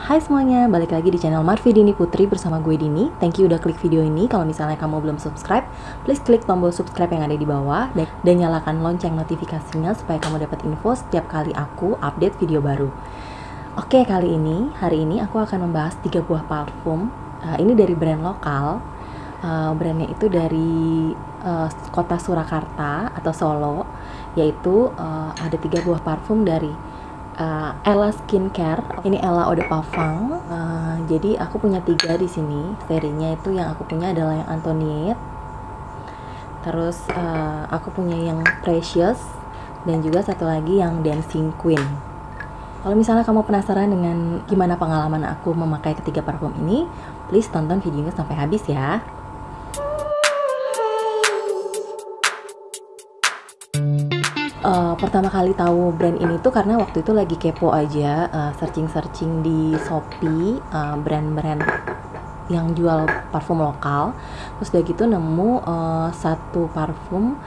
Hai semuanya, balik lagi di channel Marvi Dini Putri bersama gue Dini. Thank you udah klik video ini. Kalau misalnya kamu belum subscribe, please klik tombol subscribe yang ada di bawah dan nyalakan lonceng notifikasinya supaya kamu dapat info setiap kali aku update video baru. Oke, hari ini aku akan membahas 3 buah parfum. Ini dari brand lokal. Brandnya itu dari kota Surakarta atau Solo, yaitu ada 3 buah parfum dari Ella Skincare. Ini Ella Eau de Parfum. Jadi aku punya 3 di sini. Serinya itu yang aku punya adalah yang Antoniette. Terus aku punya yang Precious dan juga satu lagi yang Dancing Queen. Kalau misalnya kamu penasaran dengan gimana pengalaman aku memakai ketiga parfum ini, please tonton videonya sampai habis ya. Pertama kali tahu brand ini tuh karena waktu itu lagi kepo aja, searching di Shopee, brand-brand yang jual parfum lokal. Terus udah gitu nemu satu parfum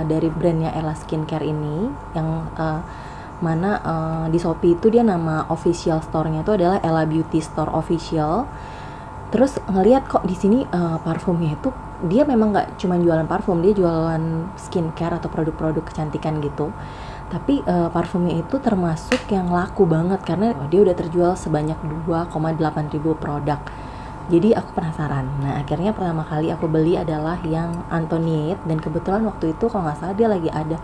dari brandnya Ella Skincare ini, yang mana di Shopee itu dia nama official store-nya itu adalah Ella Beauty Store Official. Terus ngelihat kok di sini parfumnya itu dia memang nggak cuma jualan parfum, dia jualan skincare atau produk-produk kecantikan gitu. Tapi parfumnya itu termasuk yang laku banget karena dia udah terjual sebanyak 2,8 ribu produk. Jadi aku penasaran. Nah akhirnya pertama kali aku beli adalah yang Antoniette, dan kebetulan waktu itu kalau nggak salah dia lagi ada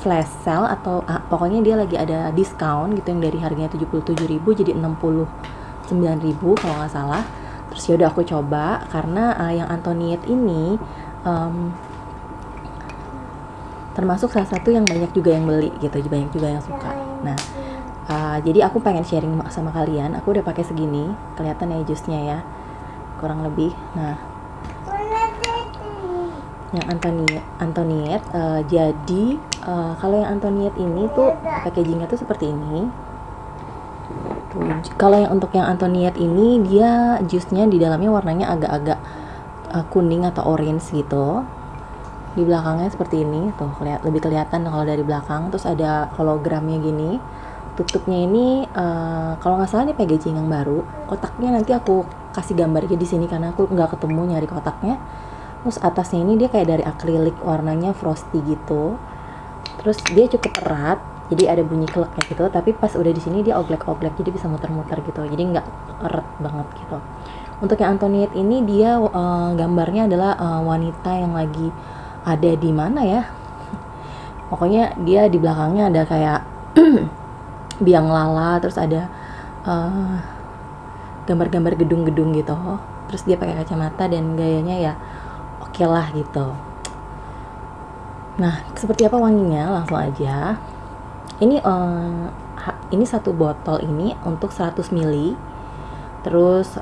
flash sale atau pokoknya dia lagi ada diskon gitu, yang dari harganya 77.000 jadi 69.000 kalau nggak salah. Terus yaudah aku coba karena yang Antoniette ini termasuk salah satu yang banyak juga yang beli gitu, banyak juga yang suka. Nah jadi aku pengen sharing sama kalian. Aku udah pakai segini, kelihatan ya jusnya ya, kurang lebih. Nah yang Antoniette jadi kalau yang Antoniette ini tuh packagingnya tuh seperti ini. Kalau yang untuk yang Antoniette ini dia jusnya di dalamnya warnanya agak-agak kuning atau orange gitu. Di belakangnya seperti ini tuh, lebih kelihatan kalau dari belakang. Terus ada hologramnya gini. Tutupnya ini kalau nggak salah ini packaging yang baru. Kotaknya nanti aku kasih gambarnya di sini karena aku nggak ketemu nyari kotaknya. Terus atasnya ini dia kayak dari akrilik, warnanya frosty gitu. Terus dia cukup erat, jadi ada bunyi keleknya gitu, tapi pas udah di sini dia oglek-oglek, jadi bisa muter-muter gitu, jadi nggak erat banget gitu. Untuk yang Antoniette ini dia gambarnya adalah wanita yang lagi ada di mana ya, pokoknya dia di belakangnya ada kayak biang lala, terus ada gambar-gambar gedung-gedung gitu. Terus dia pakai kacamata dan gayanya ya oke lah gitu. Nah, seperti apa wanginya? Langsung aja. Ini satu botol ini untuk 100 ml. Terus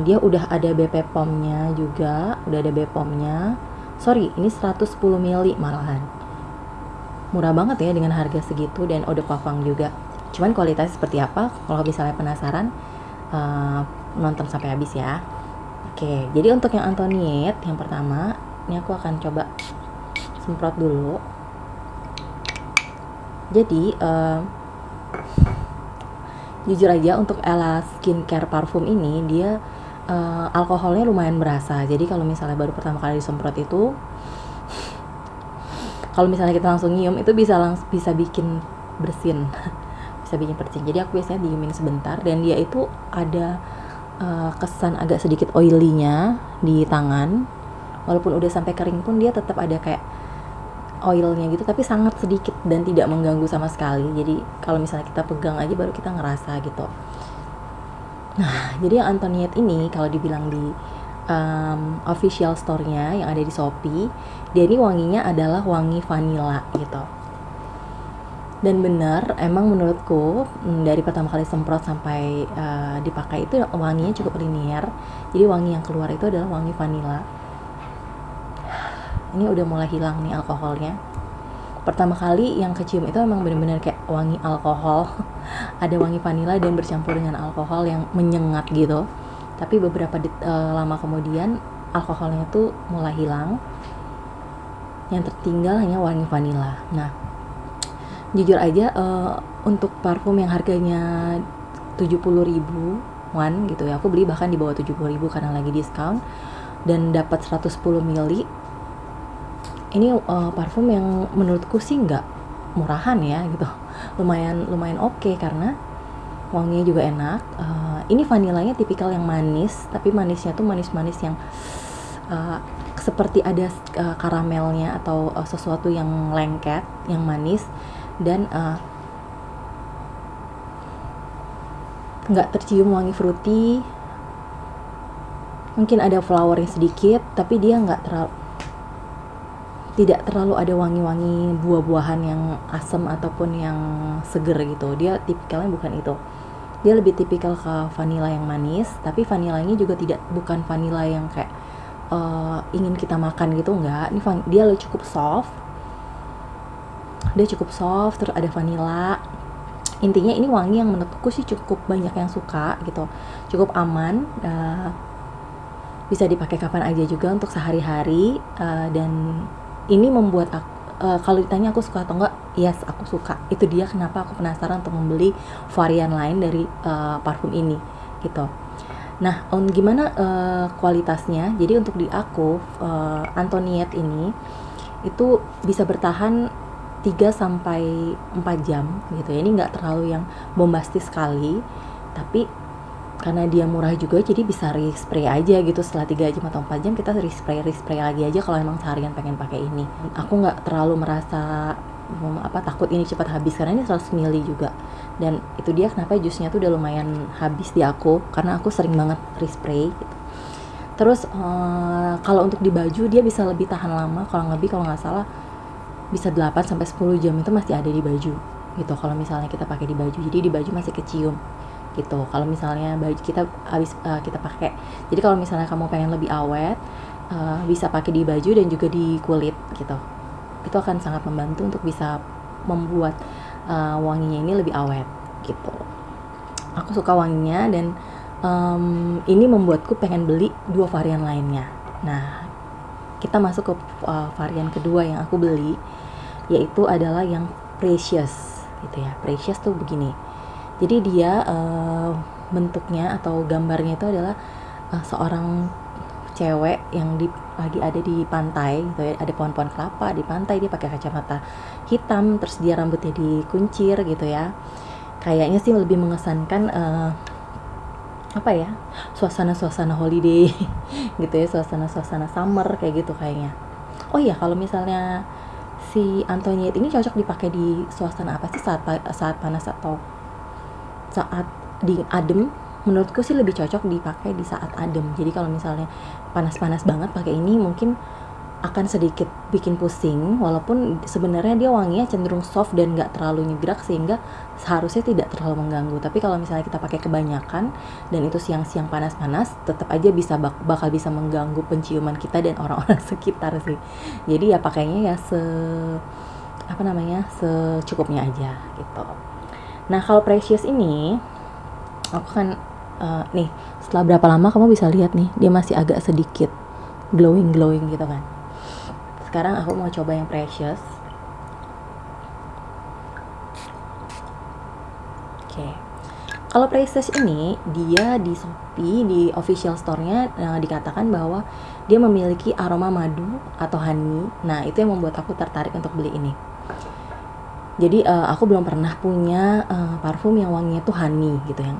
dia udah ada BP POM-nya juga, udah ada BPOM-nya. Sorry, ini 110 ml malahan. Murah banget ya dengan harga segitu, dan eau de parfum juga. Cuman kualitasnya seperti apa? Kalau misalnya penasaran, nonton sampai habis ya. Oke, jadi untuk yang Antoniette yang pertama, ini aku akan coba semprot dulu. Jadi jujur aja untuk Ella Skincare parfum ini dia alkoholnya lumayan berasa. Jadi kalau misalnya baru pertama kali disemprot itu, kalau misalnya kita langsung nyium itu bisa bikin bersin bisa bikin bersin. Jadi aku biasanya diemin sebentar, dan dia itu ada kesan agak sedikit oily-nya di tangan. Walaupun udah sampai kering pun dia tetap ada kayak oilnya gitu, tapi sangat sedikit dan tidak mengganggu sama sekali. Jadi kalau misalnya kita pegang aja baru kita ngerasa gitu. Nah, jadi yang Antoniette ini kalau dibilang di official store-nya yang ada di Shopee, dia ini wanginya adalah wangi vanilla gitu. Dan benar, emang menurutku dari pertama kali semprot sampai dipakai itu wanginya cukup linear. Jadi wangi yang keluar itu adalah wangi vanilla. Ini udah mulai hilang nih alkoholnya. Pertama kali yang kecium itu emang bener-bener kayak wangi alkohol. Ada wangi vanila dan bercampur dengan alkohol yang menyengat gitu. Tapi beberapa lama kemudian alkoholnya tuh mulai hilang. Yang tertinggal hanya wangi vanila. Nah, jujur aja untuk parfum yang harganya 70.000-an gitu ya. Aku beli bahkan di bawah 70.000 karena lagi diskon dan dapat 110 ml. Ini parfum yang menurutku sih nggak murahan ya gitu. Lumayan oke karena wanginya juga enak. Ini vanilanya tipikal yang manis, tapi manisnya tuh manis-manis yang seperti ada karamelnya atau sesuatu yang lengket, yang manis, dan nggak tercium wangi fruity. Mungkin ada flowernya sedikit, tapi dia tidak terlalu ada wangi-wangi buah-buahan yang asam ataupun yang seger gitu. Dia tipikalnya bukan itu. Dia lebih tipikal ke vanilla yang manis, tapi vanilanya juga bukan vanilla yang kayak ingin kita makan gitu, enggak. Ini dia cukup soft. Terus ada vanilla. Intinya ini wangi yang menurutku sih cukup banyak yang suka gitu. Cukup aman, bisa dipakai kapan aja juga untuk sehari-hari, dan ini membuat aku, kalau ditanya aku suka atau enggak, yes aku suka. Itu dia kenapa aku penasaran untuk membeli varian lain dari parfum ini gitu. Nah, gimana kualitasnya? Jadi untuk di aku Antoniette ini itu bisa bertahan 3-4 jam gitu ya. Ini nggak terlalu yang bombastis sekali, tapi karena dia murah juga jadi bisa respray aja gitu. Setelah 3 jam atau 4 jam kita respray lagi aja kalau emang seharian pengen pakai ini. Aku nggak terlalu merasa takut ini cepat habis karena ini 100 ml juga, dan itu dia kenapa jusnya tuh udah lumayan habis di aku karena aku sering banget respray gitu. Terus kalau untuk di baju dia bisa lebih tahan lama, kalau nggak salah bisa 8-10 jam itu masih ada di baju gitu kalau misalnya kita pakai di baju. Jadi di baju masih kecium gitu kalau misalnya baju kita kita pakai. Jadi kalau misalnya kamu pengen lebih awet, bisa pakai di baju dan juga di kulit gitu. Itu akan sangat membantu untuk bisa membuat wanginya ini lebih awet gitu. Aku suka wanginya dan ini membuatku pengen beli 2 varian lainnya. Nah, kita masuk ke varian kedua yang aku beli, yaitu adalah yang Precious gitu ya. Precious tuh begini. Jadi dia bentuknya atau gambarnya itu adalah seorang cewek yang lagi ada di pantai gitu ya, ada pohon-pohon kelapa di pantai, dia pakai kacamata hitam, terus dia rambutnya dikuncir gitu ya. Kayaknya sih lebih mengesankan suasana holiday gitu ya, suasana summer kayak gitu kayaknya. Oh iya, kalau misalnya si Antoniette ini cocok dipakai di suasana apa sih, saat panas atau saat adem? Menurutku sih lebih cocok dipakai di saat adem. Jadi kalau misalnya panas-panas banget pakai ini mungkin akan sedikit bikin pusing, walaupun sebenarnya dia wanginya cenderung soft dan nggak terlalu nyegrak sehingga seharusnya tidak terlalu mengganggu. Tapi kalau misalnya kita pakai kebanyakan dan itu siang-siang panas-panas, tetap aja bakal bisa mengganggu penciuman kita dan orang-orang sekitar sih. Jadi ya pakainya ya secukupnya aja gitu. Nah, kalau Precious ini aku kan nih setelah berapa lama kamu bisa lihat nih dia masih agak sedikit glowing gitu kan. Sekarang aku mau coba yang Precious. Oke. Kalau Precious ini dia di Shopee, di official store-nya dikatakan bahwa dia memiliki aroma madu atau honey. Nah, itu yang membuat aku tertarik untuk beli ini. Jadi aku belum pernah punya parfum yang wanginya tuh honey gitu, yang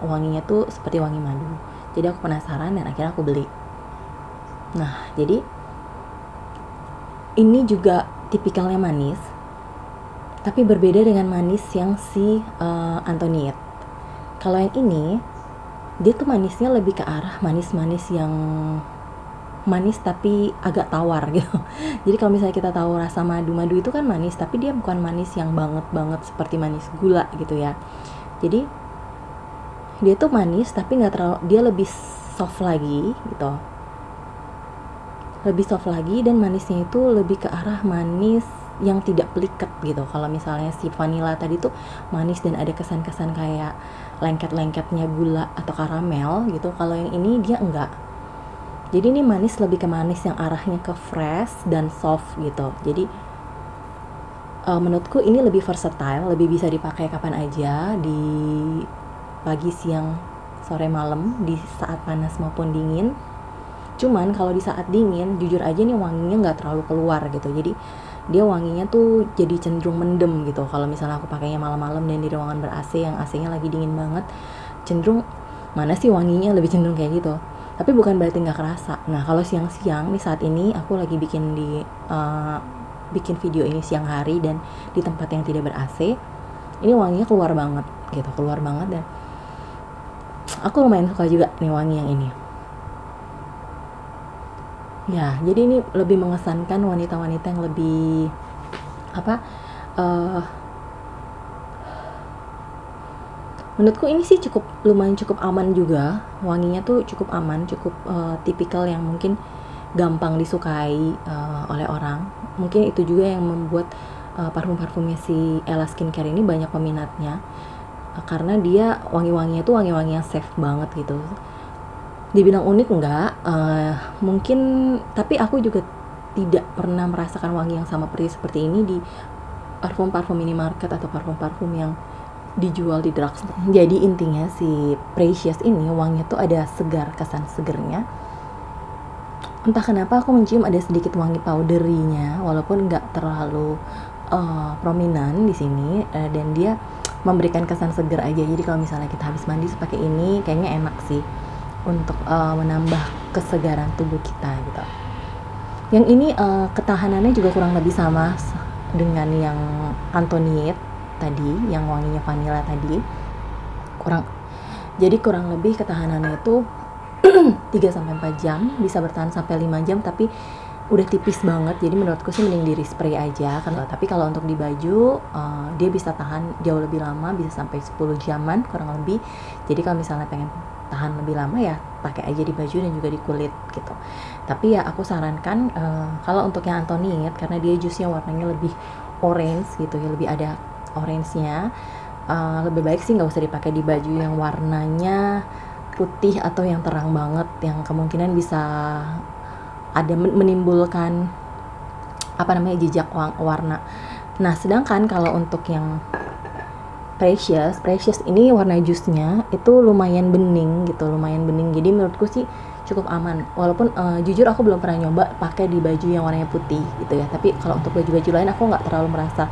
wanginya tuh seperti wangi madu. Jadi aku penasaran dan akhirnya aku beli. Nah, jadi ini juga tipikalnya manis, tapi berbeda dengan manis yang si Antoniette. Kalau yang ini, dia tuh manisnya lebih ke arah manis-manis yang manis tapi agak tawar gitu. Jadi kalau misalnya kita tahu rasa madu itu kan manis, tapi dia bukan manis yang banget seperti manis gula gitu ya. Jadi dia tuh manis tapi nggak terlalu, dia lebih soft lagi gitu. Lebih soft lagi dan manisnya itu lebih ke arah manis yang tidak pelikat gitu. Kalau misalnya si vanilla tadi tuh manis dan ada kesan-kesan kayak lengket-lengketnya gula atau karamel gitu. Kalau yang ini dia enggak. Jadi ini manis lebih ke manis yang arahnya ke fresh dan soft gitu. Jadi menurutku ini lebih versatile, lebih bisa dipakai kapan aja, di pagi, siang, sore, malam, di saat panas maupun dingin. Cuman kalau di saat dingin, jujur aja nih wanginya nggak terlalu keluar gitu. Jadi dia wanginya tuh jadi cenderung mendem gitu. Kalau misalnya aku pakainya malam-malam dan di ruangan ber-AC yang AC-nya lagi dingin banget, cenderung mana sih wanginya lebih cenderung kayak gitu. Tapi bukan berarti nggak kerasa. Nah kalau siang-siang nih, saat ini aku lagi bikin bikin video ini siang hari dan di tempat yang tidak ber-AC, ini wanginya keluar banget gitu, keluar banget. Dan aku lumayan suka juga nih wangi yang ini. Ya, jadi ini lebih mengesankan wanita-wanita yang lebih menurutku ini sih lumayan cukup aman juga. Wanginya tuh cukup aman, cukup tipikal yang mungkin gampang disukai oleh orang. Mungkin itu juga yang membuat parfum-parfumnya si Ella Skincare ini banyak peminatnya, karena dia wangi-wanginya tuh wangi-wangi yang safe banget gitu. Dibilang unik enggak, mungkin, tapi aku juga tidak pernah merasakan wangi yang sama persis seperti ini di parfum-parfum minimarket atau parfum-parfum yang dijual di drugstore. Jadi intinya si Precious ini wanginya tuh ada segar, kesan segernya. Entah kenapa aku mencium ada sedikit wangi powdery-nya, walaupun nggak terlalu prominent di sini, dan dia memberikan kesan seger aja. Jadi kalau misalnya kita habis mandi pakai ini, kayaknya enak sih untuk menambah kesegaran tubuh kita gitu. Yang ini ketahanannya juga kurang lebih sama dengan yang Antoniette tadi, yang wanginya vanilla tadi. Jadi kurang lebih ketahanannya itu 3-4 jam, bisa bertahan sampai 5 jam, tapi udah tipis banget. Jadi menurutku sih mending di spray aja. Tapi kalau untuk di baju, dia bisa tahan jauh lebih lama, bisa sampai 10 jaman kurang lebih. Jadi kalau misalnya pengen tahan lebih lama ya pakai aja di baju dan juga di kulit gitu. Tapi ya aku sarankan kalau untuk yang Antoniette, karena dia jusnya warnanya lebih orange gitu ya, lebih ada orange-nya, lebih baik sih nggak usah dipakai di baju yang warnanya putih atau yang terang banget, yang kemungkinan bisa ada menimbulkan jejak warna. Nah sedangkan kalau untuk yang Precious ini warna jusnya itu lumayan bening gitu, jadi menurutku sih cukup aman. Walaupun jujur aku belum pernah nyoba pakai di baju yang warnanya putih gitu ya, tapi kalau untuk baju-baju lain aku nggak terlalu merasa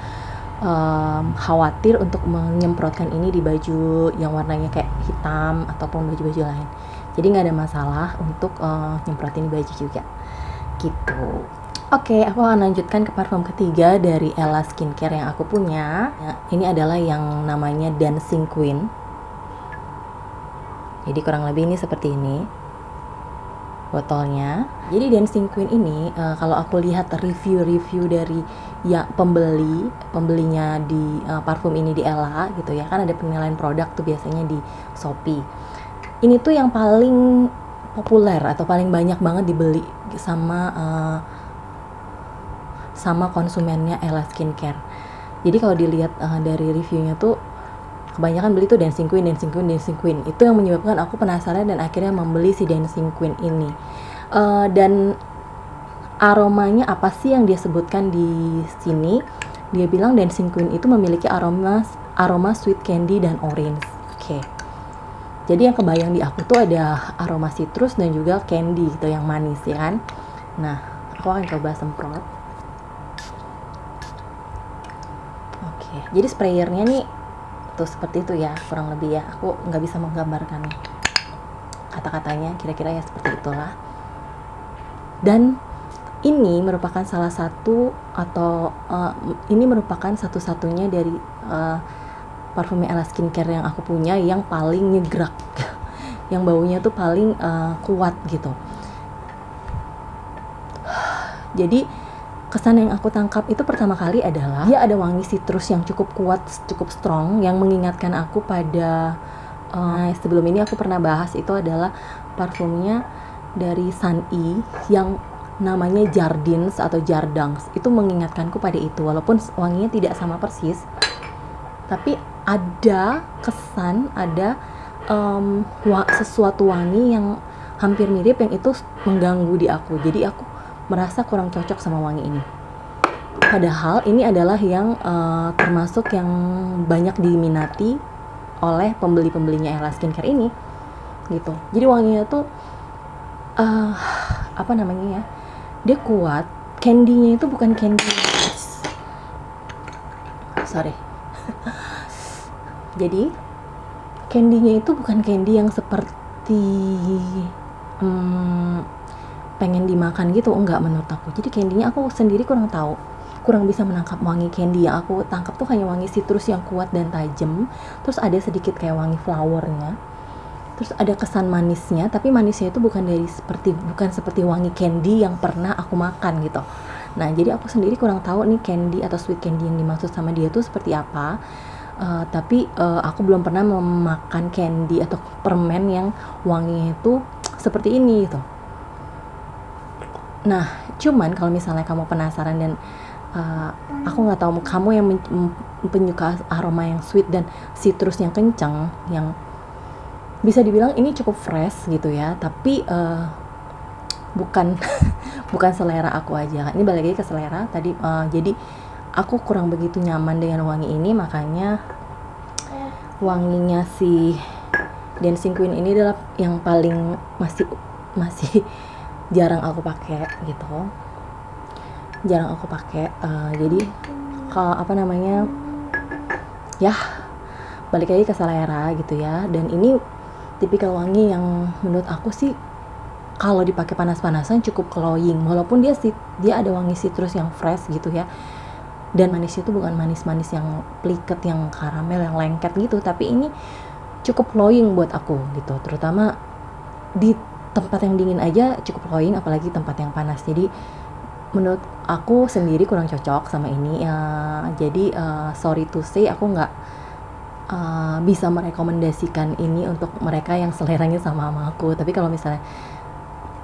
khawatir untuk menyemprotkan ini di baju yang warnanya kayak hitam ataupun baju-baju lain. Jadi nggak ada masalah untuk nyemprotin di baju juga gitu. Oke, aku akan lanjutkan ke parfum ketiga dari Ella Skincare yang aku punya. Ya, ini adalah yang namanya Dancing Queen. Jadi kurang lebih ini seperti ini botolnya. Jadi Dancing Queen ini kalau aku lihat review dari ya pembelinya di parfum ini di Ella gitu ya, kan ada penilaian produk tuh biasanya di Shopee. Ini tuh yang paling populer atau paling banyak banget dibeli sama konsumennya Ella Skincare. Jadi kalau dilihat dari reviewnya tuh kebanyakan beli tuh Dancing Queen. Itu yang menyebabkan aku penasaran dan akhirnya membeli si Dancing Queen ini. Dan aromanya apa sih yang dia sebutkan di sini? Dia bilang Dancing Queen itu memiliki aroma sweet candy dan orange. Oke. Jadi yang kebayang di aku tuh ada aroma citrus dan juga candy gitu yang manis ya kan. Nah, aku akan coba semprot. Jadi sprayernya nih tuh seperti itu ya, kurang lebih ya. Aku nggak bisa menggambarkan kata-katanya, kira-kira ya seperti itulah. Dan ini merupakan salah satu atau ini merupakan satu-satunya dari parfum Ella Skincare yang aku punya yang paling nyegrak, yang baunya tuh paling kuat gitu. Jadi kesan yang aku tangkap itu pertama kali adalah dia ada wangi citrus yang cukup kuat, cukup strong, yang mengingatkan aku pada sebelum ini aku pernah bahas, itu adalah parfumnya dari Sunny yang namanya Jardins atau Jardangs. Itu mengingatkanku pada itu, walaupun wanginya tidak sama persis, tapi ada kesan, ada sesuatu wangi yang hampir mirip yang itu mengganggu di aku. Jadi aku merasa kurang cocok sama wangi ini. Padahal ini adalah yang termasuk yang banyak diminati oleh pembeli-pembelinya Ella Skincare ini gitu. Jadi wanginya tuh apa namanya ya, dia kuat. Candy-nya itu bukan candy, sorry. Jadi candy-nya itu bukan candy yang seperti pengen dimakan gitu, enggak menurut aku. Jadi candy-nya aku sendiri kurang tahu, kurang bisa menangkap wangi candy. Yang aku tangkap tuh hanya wangi citrus yang kuat dan tajam, terus ada sedikit kayak wangi flowernya, terus ada kesan manisnya, tapi manisnya itu bukan seperti wangi candy yang pernah aku makan gitu. Nah, jadi aku sendiri kurang tahu nih candy atau sweet candy yang dimaksud sama dia tuh seperti apa. Tapi aku belum pernah memakan candy atau permen yang wanginya itu seperti ini gitu. Nah, cuman kalau misalnya kamu penasaran dan aku nggak tahu kamu yang penyuka aroma yang sweet dan citrus yang kencang, yang bisa dibilang ini cukup fresh gitu ya, tapi bukan bukan selera aku aja. Ini balik lagi ke selera tadi. Jadi aku kurang begitu nyaman dengan wangi ini, makanya wanginya si Dancing Queen ini adalah yang paling masih jarang aku pakai gitu. Jarang aku pakai. Jadi apa namanya ya, balik lagi ke selera gitu ya. Dan ini tipikal wangi yang menurut aku sih kalau dipakai panas-panasan cukup glowing, walaupun dia ada wangi citrus yang fresh gitu ya. Dan manisnya itu bukan manis-manis yang pliket, yang karamel, yang lengket gitu, tapi ini cukup glowing buat aku gitu. Terutama di tempat yang dingin aja cukup glowing, apalagi tempat yang panas. Jadi menurut aku sendiri kurang cocok sama ini. Jadi sorry to say, aku nggak bisa merekomendasikan ini untuk mereka yang seleranya sama aku. Tapi kalau misalnya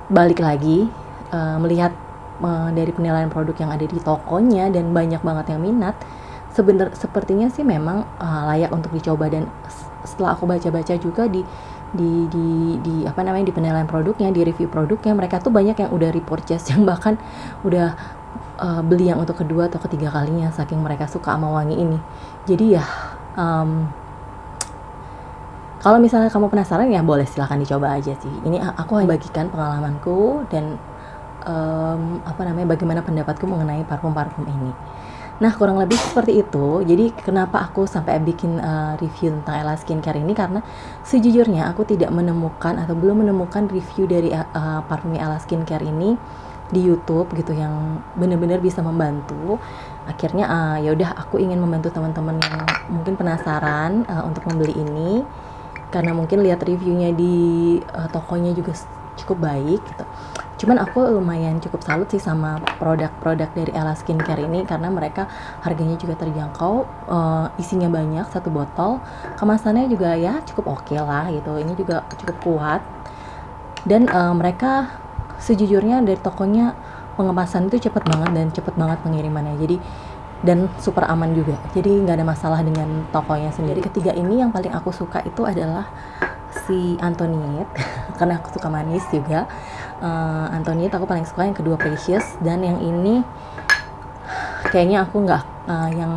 balik lagi melihat dari penilaian produk yang ada di tokonya dan banyak banget yang minat, sepertinya sih memang layak untuk dicoba. Dan setelah aku baca-baca juga di apa namanya, di penilaian produknya, di review produknya, mereka tuh banyak yang udah repurchase, yang bahkan udah beli yang untuk kedua atau ketiga kalinya saking mereka suka sama wangi ini. Jadi ya kalau misalnya kamu penasaran ya boleh silahkan dicoba aja sih. Ini aku hanya bagikan pengalamanku dan apa namanya, bagaimana pendapatku mengenai parfum-parfum ini. Nah, kurang lebih seperti itu. Jadi kenapa aku sampai bikin review tentang Ella Skincare ini, karena sejujurnya aku tidak menemukan atau belum menemukan review dari parfumnya Ella Skincare ini di YouTube gitu yang benar-benar bisa membantu. Akhirnya ya udah, aku ingin membantu teman-teman yang mungkin penasaran untuk membeli ini, karena mungkin lihat reviewnya di tokonya juga cukup baik gitu. Cuman aku lumayan cukup salut sih sama produk-produk dari Ella Skincare ini, karena mereka harganya juga terjangkau, isinya banyak, satu botol, kemasannya juga ya cukup oke lah gitu. Ini juga cukup kuat, dan mereka sejujurnya dari tokonya pengemasan itu cepat banget dan cepat banget pengirimannya. Jadi dan super aman juga, jadi nggak ada masalah dengan tokonya sendiri. Ketiga ini yang paling aku suka itu adalah si Antoniette karena aku suka manis juga. Antoniette aku paling suka, yang kedua Precious, dan yang ini kayaknya aku nggak yang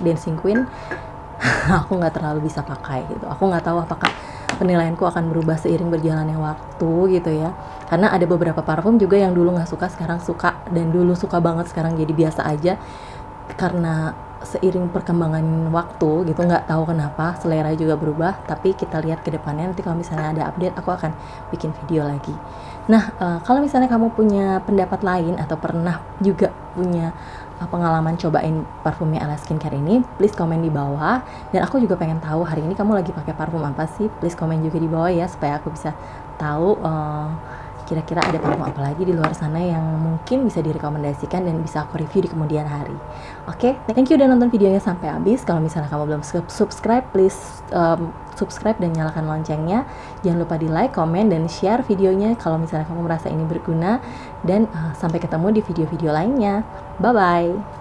Dancing Queen aku nggak terlalu bisa pakai gitu. Aku nggak tahu apakah penilaianku akan berubah seiring berjalannya waktu gitu ya, karena ada beberapa parfum juga yang dulu nggak suka sekarang suka, dan dulu suka banget sekarang jadi biasa aja, karena seiring perkembangan waktu gitu. Nggak tahu kenapa selera juga berubah, tapi kita lihat ke depannya. Nanti kalau misalnya ada update aku akan bikin video lagi. Nah, kalau misalnya kamu punya pendapat lain atau pernah juga punya pengalaman cobain parfumnya Ella Skincare ini, please komen di bawah. Dan aku juga pengen tahu hari ini kamu lagi pakai parfum apa sih. Please komen juga di bawah ya, supaya aku bisa tahu kira-kira ada parfum apa lagi di luar sana yang mungkin bisa direkomendasikan dan bisa aku review di kemudian hari. Oke, thank you udah nonton videonya sampai habis. Kalau misalnya kamu belum subscribe, please subscribe dan nyalakan loncengnya. Jangan lupa di like, komen, dan share videonya kalau misalnya kamu merasa ini berguna. Dan sampai ketemu di video-video lainnya. Bye-bye.